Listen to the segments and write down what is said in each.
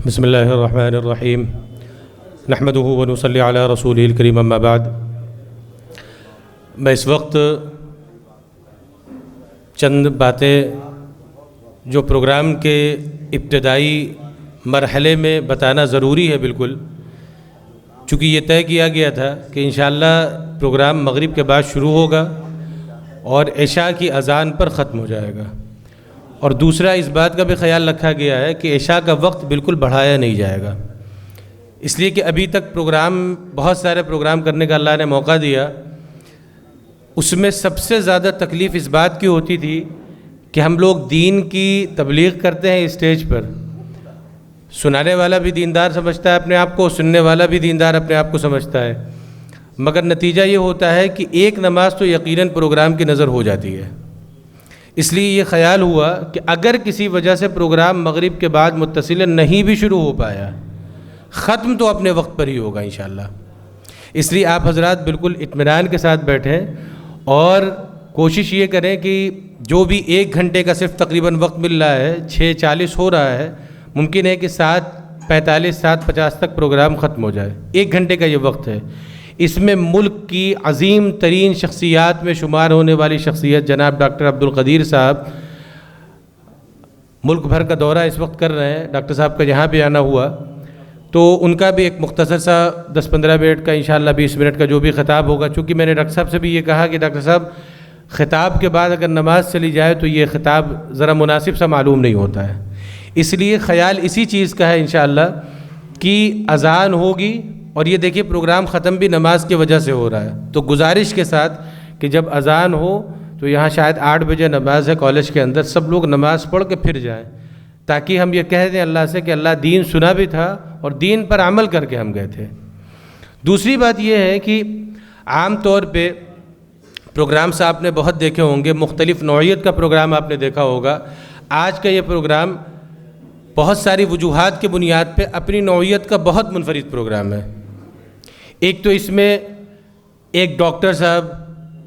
بسم اللہ الرحمن الرحیم نحمدہ ونصلی علی رسولہ الکریم اما بعد۔ میں اس وقت چند باتیں جو پروگرام کے ابتدائی مرحلے میں بتانا ضروری ہے بالکل، چونکہ یہ طے کیا گیا تھا کہ انشاءاللہ پروگرام مغرب کے بعد شروع ہوگا اور عشاء کی اذان پر ختم ہو جائے گا، اور دوسرا اس بات کا بھی خیال رکھا گیا ہے کہ عشاء کا وقت بالکل بڑھایا نہیں جائے گا، اس لیے کہ ابھی تک بہت سارے پروگرام کرنے کا اللہ نے موقع دیا۔ اس میں سب سے زیادہ تکلیف اس بات کی ہوتی تھی کہ ہم لوگ دین کی تبلیغ کرتے ہیں اسٹیج پر، سنانے والا بھی دیندار سمجھتا ہے اپنے آپ کو، سننے والا بھی دیندار اپنے آپ کو سمجھتا ہے، مگر نتیجہ یہ ہوتا ہے کہ ایک نماز تو یقیناً پروگرام کی نظر ہو جاتی ہے۔ اس لیے یہ خیال ہوا کہ اگر کسی وجہ سے پروگرام مغرب کے بعد متصلاً نہیں بھی شروع ہو پایا، ختم تو اپنے وقت پر ہی ہوگا انشاءاللہ۔ اس لیے آپ حضرات بالکل اطمینان کے ساتھ بیٹھیں اور کوشش یہ کریں کہ جو بھی 1 گھنٹے کا صرف تقریباً وقت مل رہا ہے، 6:40 ہو رہا ہے، ممکن ہے کہ 7:45 7:50 تک پروگرام ختم ہو جائے۔ 1 گھنٹے کا یہ وقت ہے، اس میں ملک کی عظیم ترین شخصیات میں شمار ہونے والی شخصیت جناب ڈاکٹر عبدالقدیر صاحب ملک بھر کا دورہ اس وقت کر رہے ہیں۔ ڈاکٹر صاحب کا یہاں پہ آنا ہوا تو ان کا بھی ایک مختصر سا 10-15 منٹ کا انشاءاللہ 20 منٹ کا جو بھی خطاب ہوگا، چونکہ میں نے ڈاکٹر صاحب سے بھی یہ کہا کہ ڈاکٹر صاحب خطاب کے بعد اگر نماز چلی جائے تو یہ خطاب ذرا مناسب سا معلوم نہیں ہوتا ہے، اس لیے خیال اسی چیز کا ہے انشاءاللہ کہ اذان ہوگی، اور یہ دیکھیے پروگرام ختم بھی نماز کی وجہ سے ہو رہا ہے، تو گزارش کے ساتھ کہ جب اذان ہو تو یہاں شاید 8 بجے نماز ہے کالج کے اندر، سب لوگ نماز پڑھ کے پھر جائیں، تاکہ ہم یہ کہہ دیں اللہ سے کہ اللہ دین سنا بھی تھا اور دین پر عمل کر کے ہم گئے تھے۔ دوسری بات یہ ہے کہ عام طور پہ پروگرامس آپ نے بہت دیکھے ہوں گے، مختلف نوعیت کا پروگرام آپ نے دیکھا ہوگا۔ آج کا یہ پروگرام بہت ساری وجوہات کی بنیاد پہ اپنی نوعیت کا بہت منفرد پروگرام ہے۔ ایک تو اس میں ایک ڈاکٹر صاحب،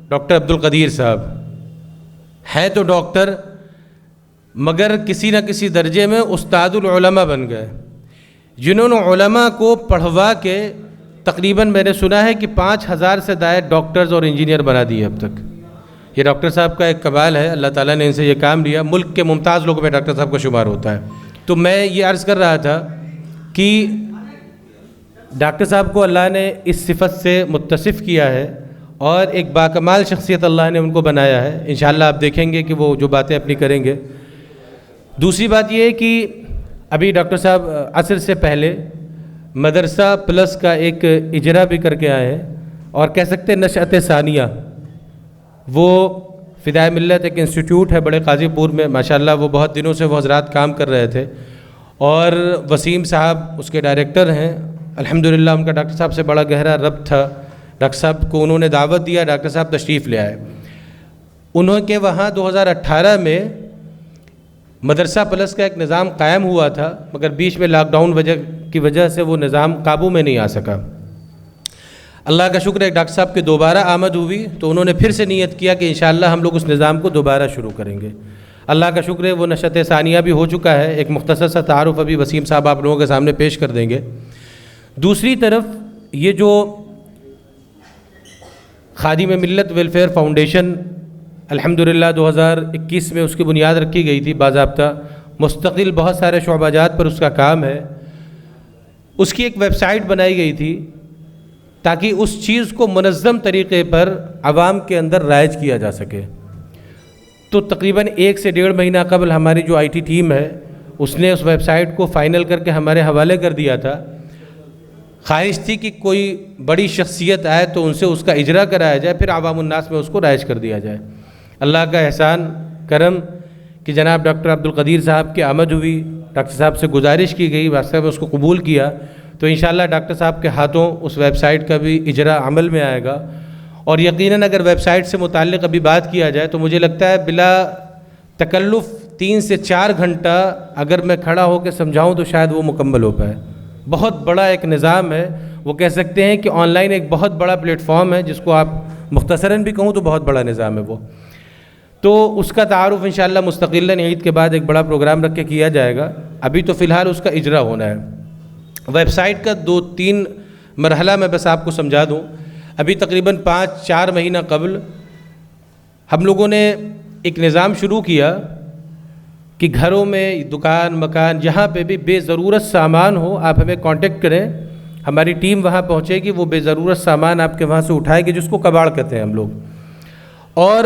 ڈاکٹر عبدالقدیر صاحب ہے تو ڈاکٹر، مگر کسی نہ کسی درجے میں استاد العلماء بن گئے، جنہوں نے علماء کو پڑھوا کے تقریباً میں نے سنا ہے کہ 5000 سے زائد ڈاکٹرز اور انجینئر بنا دیے اب تک۔ یہ ڈاکٹر صاحب کا ایک کمال ہے، اللہ تعالیٰ نے ان سے یہ کام لیا، ملک کے ممتاز لوگوں میں ڈاکٹر صاحب کا شمار ہوتا ہے۔ تو میں یہ عرض کر رہا تھا کہ ڈاکٹر صاحب کو اللہ نے اس صفت سے متصف کیا ہے اور ایک باکمال شخصیت اللہ نے ان کو بنایا ہے، انشاءاللہ آپ دیکھیں گے کہ وہ جو باتیں اپنی کریں گے۔ دوسری بات یہ ہے کہ ابھی ڈاکٹر صاحب عصر سے پہلے مدرسہ پلس کا ایک اجرا بھی کر کے آئے ہیں، اور کہہ سکتے ہیں نشأت ثانیہ، وہ فدائے ملت ایک انسٹیٹیوٹ ہے بڑے قاضی پور میں، ماشاءاللہ وہ بہت دنوں سے وہ حضرات کام کر رہے تھے، اور وسیم صاحب اس کے ڈائریکٹر ہیں۔ الحمدللہ ان کا ڈاکٹر صاحب سے بڑا گہرا ربط تھا، ڈاکٹر صاحب کو انہوں نے دعوت دیا، ڈاکٹر صاحب تشریف لے آئے۔ انہوں کے وہاں 2018 میں مدرسہ پلس کا ایک نظام قائم ہوا تھا، مگر بیچ میں لاک ڈاؤن کی وجہ سے وہ نظام قابو میں نہیں آ سکا۔ اللہ کا شکر ہے ڈاکٹر صاحب کی دوبارہ آمد ہوئی تو انہوں نے پھر سے نیت کیا کہ انشاءاللہ ہم لوگ اس نظام کو دوبارہ شروع کریں گے۔ اللہ کا شکر ہے وہ نشأت ثانیہ بھی ہو چکا ہے، ایک مختصر سا تعارف ابھی وسیم صاحب آپ لوگوں کے سامنے پیش کر دیں گے۔ دوسری طرف یہ جو خادم ملت ویلفیئر فاؤنڈیشن الحمدللہ 2021 میں اس کی بنیاد رکھی گئی تھی، باضابطہ مستقل بہت سارے شعبہ جات پر اس کا کام ہے، اس کی ایک ویب سائٹ بنائی گئی تھی تاکہ اس چیز کو منظم طریقے پر عوام کے اندر رائج کیا جا سکے۔ تو تقریباً 1 سے 1.5 مہینہ قبل ہماری جو IT ٹیم ہے اس نے اس ویب سائٹ کو فائنل کر کے ہمارے حوالے کر دیا تھا۔ خواہش تھی کہ کوئی بڑی شخصیت آئے تو ان سے اس کا اجرا کرایا جائے، پھر عوام الناس میں اس کو رائج کر دیا جائے۔ اللہ کا احسان کرم کہ جناب ڈاکٹر عبدالقدیر صاحب کی آمد ہوئی، ڈاکٹر صاحب سے گزارش کی گئی، واستو میں اس کو قبول کیا، تو انشاءاللہ ڈاکٹر صاحب کے ہاتھوں اس ویب سائٹ کا بھی اجرا عمل میں آئے گا، اور یقیناً اگر ویب سائٹ سے متعلق ابھی بات کیا جائے تو مجھے لگتا ہے بلا تکلف 3 سے 4 گھنٹہ اگر میں کھڑا ہو کے سمجھاؤں تو شاید وہ مکمل ہو پائے۔ بہت بڑا ایک نظام ہے، وہ کہہ سکتے ہیں کہ آن لائن ایک بہت بڑا پلیٹ فارم ہے، جس کو آپ مختصراً بھی کہوں تو بہت بڑا نظام ہے وہ۔ تو اس کا تعارف انشاءاللہ مستقلاً عید کے بعد ایک بڑا پروگرام رکھ کے کیا جائے گا. ابھی تو فی الحال اس کا اجرا ہونا ہے. ویب سائٹ کا 2-3 مرحلہ میں بس آپ کو سمجھا دوں. ابھی تقریباً 5-4 مہینہ قبل ہم لوگوں نے ایک نظام شروع کیا کہ گھروں میں دکان مکان جہاں پہ بھی بے ضرورت سامان ہو آپ ہمیں کانٹیکٹ کریں, ہماری ٹیم وہاں پہنچے گی, وہ بے ضرورت سامان آپ کے وہاں سے اٹھائے گی, جس کو کباڑ کہتے ہیں ہم لوگ, اور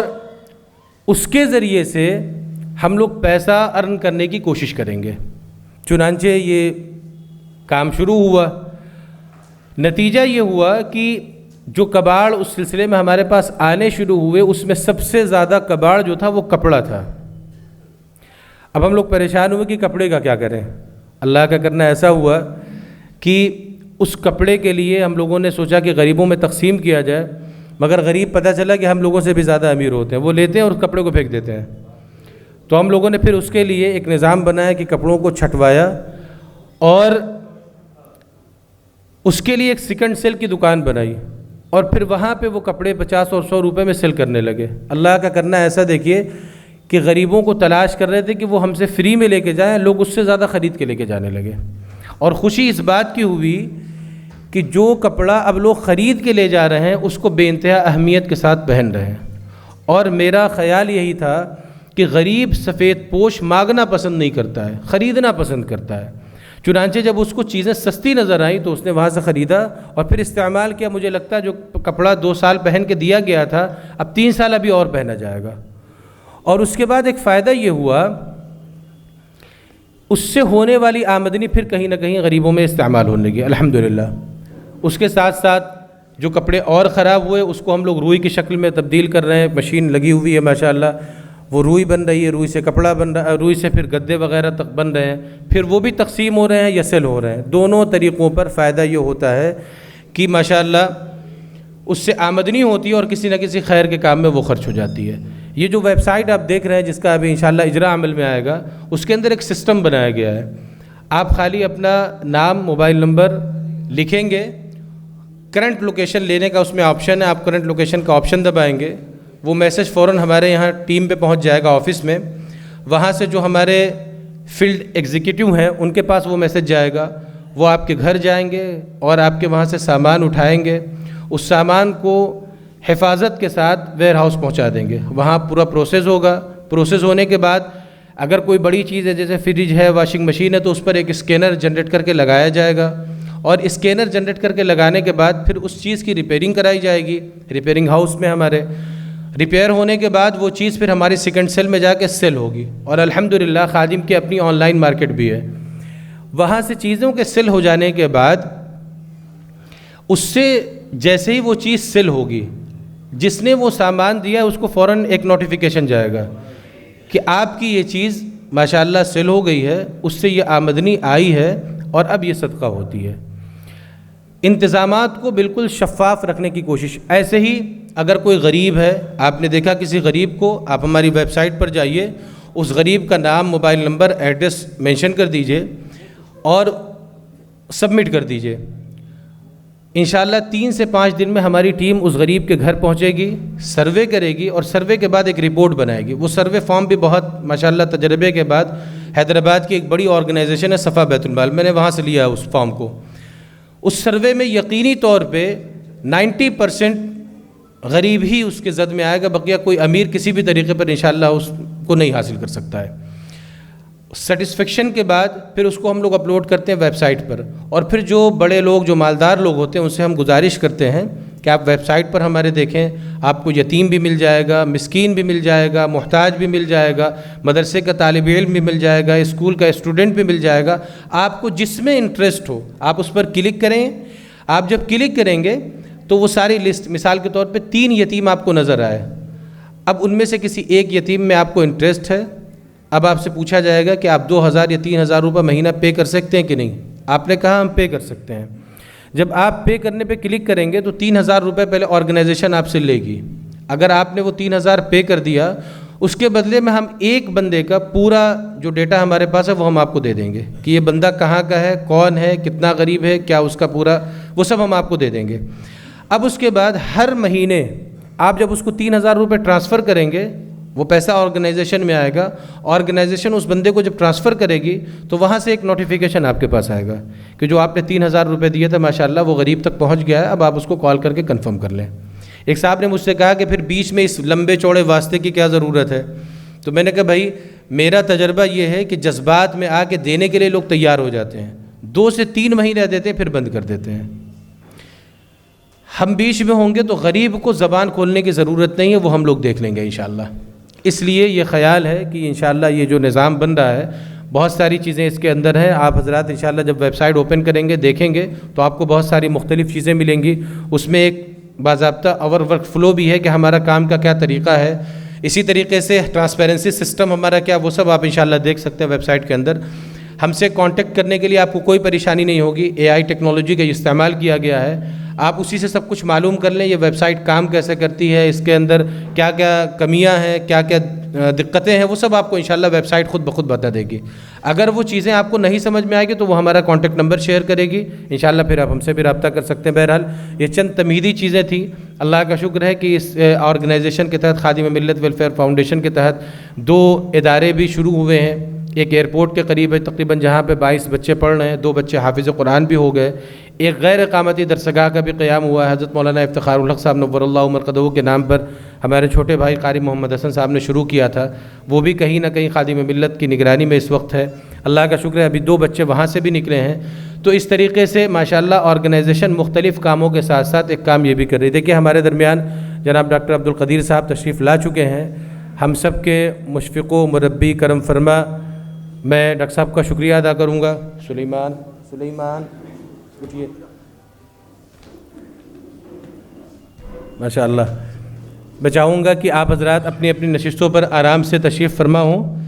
اس کے ذریعے سے ہم لوگ پیسہ ارن کرنے کی کوشش کریں گے. چنانچہ یہ کام شروع ہوا. نتیجہ یہ ہوا کہ جو کباڑ اس سلسلے میں ہمارے پاس آنے شروع ہوئے, اس میں سب سے زیادہ کباڑ جو تھا وہ کپڑا تھا. اب ہم لوگ پریشان ہوئے کہ کپڑے کا کیا کریں. اللہ کا کرنا ایسا ہوا کہ اس کپڑے کے لیے ہم لوگوں نے سوچا کہ غریبوں میں تقسیم کیا جائے, مگر غریب پتہ چلا کہ ہم لوگوں سے بھی زیادہ امیر ہوتے ہیں, وہ لیتے ہیں اور اس کپڑے کو پھینک دیتے ہیں. تو ہم لوگوں نے پھر اس کے لیے ایک نظام بنایا کہ کپڑوں کو چھٹوایا, اور اس کے لیے ایک سیکنڈ سیل کی دکان بنائی, اور پھر وہاں پہ وہ کپڑے 50 اور 100 روپے میں سیل کرنے لگے. اللہ کا کرنا ایسا دیکھیے کہ غریبوں کو تلاش کر رہے تھے کہ وہ ہم سے فری میں لے کے جائیں, لوگ اس سے زیادہ خرید کے لے کے جانے لگے. اور خوشی اس بات کی ہوئی کہ جو کپڑا اب لوگ خرید کے لے جا رہے ہیں اس کو بے انتہا اہمیت کے ساتھ پہن رہے ہیں. اور میرا خیال یہی تھا کہ غریب سفید پوش مانگنا پسند نہیں کرتا ہے, خریدنا پسند کرتا ہے. چنانچہ جب اس کو چیزیں سستی نظر آئیں تو اس نے وہاں سے خریدا اور پھر استعمال کیا. مجھے لگتا ہے جو کپڑا 2 سال پہن کے دیا گیا تھا اب 3 سال ابھی اور پہنا جائے گا. اور اس کے بعد ایک فائدہ یہ ہوا, اس سے ہونے والی آمدنی پھر کہیں نہ کہیں غریبوں میں استعمال ہونے لگی الحمدللہ. اس کے ساتھ ساتھ جو کپڑے اور خراب ہوئے اس کو ہم لوگ روئی کی شکل میں تبدیل کر رہے ہیں. مشین لگی ہوئی ہے ماشاءاللہ, وہ روئی بن رہی ہے, روئی سے کپڑا بن رہا ہے, روئی سے پھر گدے وغیرہ تک بن رہے ہیں, پھر وہ بھی تقسیم ہو رہے ہیں یا سیل ہو رہے ہیں. دونوں طریقوں پر فائدہ یہ ہوتا ہے کہ ماشاءاللہ اس سے آمدنی ہوتی ہے اور کسی نہ کسی خیر کے کام میں وہ خرچ ہو جاتی ہے. یہ جو ویب سائٹ آپ دیکھ رہے ہیں جس کا ابھی انشاءاللہ اجرا عمل میں آئے گا, اس کے اندر ایک سسٹم بنایا گیا ہے. آپ خالی اپنا نام موبائل نمبر لکھیں گے, کرنٹ لوکیشن لینے کا اس میں آپشن ہے, آپ کرنٹ لوکیشن کا آپشن دبائیں گے, وہ میسج فوراً ہمارے یہاں ٹیم پہ پہنچ جائے گا آفس میں. وہاں سے جو ہمارے فیلڈ ایگزیکٹو ہیں ان کے پاس وہ میسج جائے گا, وہ آپ کے گھر جائیں گے اور آپ کے وہاں سے سامان اٹھائیں گے, اس سامان کو حفاظت کے ساتھ ویئر ہاؤس پہنچا دیں گے. وہاں پورا پروسیس ہوگا. پروسیس ہونے کے بعد اگر کوئی بڑی چیز ہے جیسے فریج ہے, واشنگ مشین ہے, تو اس پر ایک اسکینر جنریٹ کر کے لگایا جائے گا, اور اسکینر جنریٹ کر کے لگانے کے بعد پھر اس چیز کی ریپیئرنگ کرائی جائے گی ریپیئرنگ ہاؤس میں ہمارے. ریپیئر ہونے کے بعد وہ چیز پھر ہماری سیکنڈ سیل میں جا کے سیل ہوگی. اور الحمدللہ خادم کی اپنی آن لائن مارکیٹ بھی ہے. وہاں سے چیزوں کے سیل ہو جانے کے بعد اس سے جیسے ہی وہ چیز سیل ہوگی, جس نے وہ سامان دیا اس کو فوراً ایک نوٹیفیکیشن جائے گا کہ آپ کی یہ چیز ماشاءاللہ سیل ہو گئی ہے, اس سے یہ آمدنی آئی ہے اور اب یہ صدقہ ہوتی ہے. انتظامات کو بالکل شفاف رکھنے کی کوشش. ایسے ہی اگر کوئی غریب ہے, آپ نے دیکھا کسی غریب کو, آپ ہماری ویب سائٹ پر جائیے, اس غریب کا نام, موبائل نمبر, ایڈریس مینشن کر دیجئے اور سبمٹ کر دیجئے. انشاءاللہ 3 سے 5 دن میں ہماری ٹیم اس غریب کے گھر پہنچے گی, سروے کرے گی اور سروے کے بعد ایک رپورٹ بنائے گی. وہ سروے فارم بھی بہت ماشاءاللہ تجربے کے بعد حیدرآباد کی ایک بڑی آرگنائزیشن ہے صفا بیت المال, میں نے وہاں سے لیا اس فارم کو. اس سروے میں یقینی طور پہ 90% غریب ہی اس کے زد میں آئے گا, بقیہ کوئی امیر کسی بھی طریقے پر انشاءاللہ اس کو نہیں حاصل کر سکتا ہے. سیٹسفیکشن کے بعد پھر اس کو ہم لوگ اپلوڈ کرتے ہیں ویب سائٹ پر, اور پھر جو بڑے لوگ, جو مالدار لوگ ہوتے ہیں, ان سے ہم گزارش کرتے ہیں کہ آپ ویب سائٹ پر ہمارے دیکھیں, آپ کو یتیم بھی مل جائے گا, مسکین بھی مل جائے گا, محتاج بھی مل جائے گا, مدرسے کا طالب علم بھی مل جائے گا, اسکول کا اسٹوڈنٹ بھی مل جائے گا. آپ کو جس میں انٹرسٹ ہو آپ اس پر کلک کریں. آپ جب کلک کریں گے تو وہ ساری لسٹ, مثال کے طور پہ 3 یتیم آپ کو نظر آئے, اب ان میں سے کسی ایک یتیم میں آپ کو انٹرسٹ ہے. اب آپ سے پوچھا جائے گا کہ آپ 2000 یا 3000 روپے مہینہ پے کر سکتے ہیں کہ نہیں. آپ نے کہا ہم پے کر سکتے ہیں. جب آپ پے کرنے پہ کلک کریں گے تو 3000 روپے پہلے آرگنائزیشن آپ سے لے گی. اگر آپ نے وہ 3000 پے کر دیا, اس کے بدلے میں ہم ایک بندے کا پورا جو ڈیٹا ہمارے پاس ہے وہ ہم آپ کو دے دیں گے کہ یہ بندہ کہاں کا ہے, کون ہے, کتنا غریب ہے, کیا اس کا پورا, وہ سب ہم آپ کو دے دیں گے. اب اس کے بعد ہر مہینے آپ جب اس کو 3000 روپے ٹرانسفر کریں گے, وہ پیسہ آرگنائزیشن میں آئے گا، آرگنائزیشن اس بندے کو جب ٹرانسفر کرے گی تو وہاں سے ایک نوٹیفیکیشن آپ کے پاس آئے گا کہ جو آپ نے 3,000 روپے دیے تھے ماشاءاللہ وہ غریب تک پہنچ گیا ہے، اب آپ اس کو کال کر کے کنفرم کر لیں۔ ایک صاحب نے مجھ سے کہا کہ پھر بیچ میں اس لمبے چوڑے واسطے کی کیا ضرورت ہے؟ تو میں نے کہا بھائی میرا تجربہ یہ ہے کہ جذبات میں آ کے دینے کے لیے لوگ تیار ہو جاتے ہیں، 2 سے 3 مہینے دیتے ہیں پھر بند کر دیتے ہیں۔ ہم بیچ میں ہوں گے تو غریب کو زبان کھولنے کی ضرورت نہیں ہے، وہ ہم لوگ دیکھ لیں گے انشاءاللہ۔ اس لیے یہ خیال ہے کہ انشاءاللہ یہ جو نظام بن رہا ہے بہت ساری چیزیں اس کے اندر ہیں۔ آپ حضرات انشاءاللہ جب ویب سائٹ اوپن کریں گے دیکھیں گے تو آپ کو بہت ساری مختلف چیزیں ملیں گی، اس میں ایک باضابطہ اور ورک فلو بھی ہے کہ ہمارا کام کا کیا طریقہ ہے، اسی طریقے سے ٹرانسپیرنسی سسٹم ہمارا کیا، وہ سب آپ انشاءاللہ دیکھ سکتے ہیں ویب سائٹ کے اندر۔ ہم سے کانٹیکٹ کرنے کے لیے آپ کو کوئی پریشانی نہیں ہوگی، AI ٹیکنالوجی کا استعمال کیا گیا ہے، آپ اسی سے سب کچھ معلوم کر لیں یہ ویب سائٹ کام کیسے کرتی ہے، اس کے اندر کیا کیا کمیاں ہیں، کیا کیا دقتیں ہیں، وہ سب آپ کو انشاءاللہ ویب سائٹ خود بخود بتا دے گی۔ اگر وہ چیزیں آپ کو نہیں سمجھ میں آئے گی تو وہ ہمارا کانٹیکٹ نمبر شیئر کرے گی انشاءاللہ، پھر آپ ہم سے بھی رابطہ کر سکتے ہیں۔ بہرحال یہ چند تمہیدی چیزیں تھیں، اللہ کا شکر ہے کہ اس آرگنائزیشن کے تحت خادم ملت ویلفیئر فاؤنڈیشن کے تحت 2 ادارے بھی شروع ہوئے ہیں، ایک ایئرپورٹ کے قریب ہے تقریباً جہاں پہ 22 بچے پڑھ رہے ہیں، 2 بچے حافظ قرآن بھی ہو گئے، ایک غیر اقامتی درسگاہ کا بھی قیام ہوا ہے، حضرت مولانا افتخار الحق صاحب نور اللہ مرقدہ کے نام پر ہمارے چھوٹے بھائی قاری محمد حسن صاحب نے شروع کیا تھا، وہ بھی کہیں نہ کہیں خادم ملت کی نگرانی میں اس وقت ہے، اللہ کا شکر ہے ابھی 2 بچے وہاں سے بھی نکلے ہیں۔ تو اس طریقے سے ماشاءاللہ آرگنائزیشن مختلف کاموں کے ساتھ ساتھ ایک کام یہ بھی کر رہی ہے۔ دیکھیے ہمارے درمیان جناب ڈاکٹر عبدالقدیر صاحب تشریف لا چکے ہیں، ہم سب کے مشفق و مربی کرم فرما۔ میں ڈاکٹر صاحب کا شکریہ ادا کروں گا۔ سلیمان اٹھیے ماشاءاللہ۔ میں چاہوں گا کہ آپ حضرات اپنی اپنی نشستوں پر آرام سے تشریف فرما ہوں۔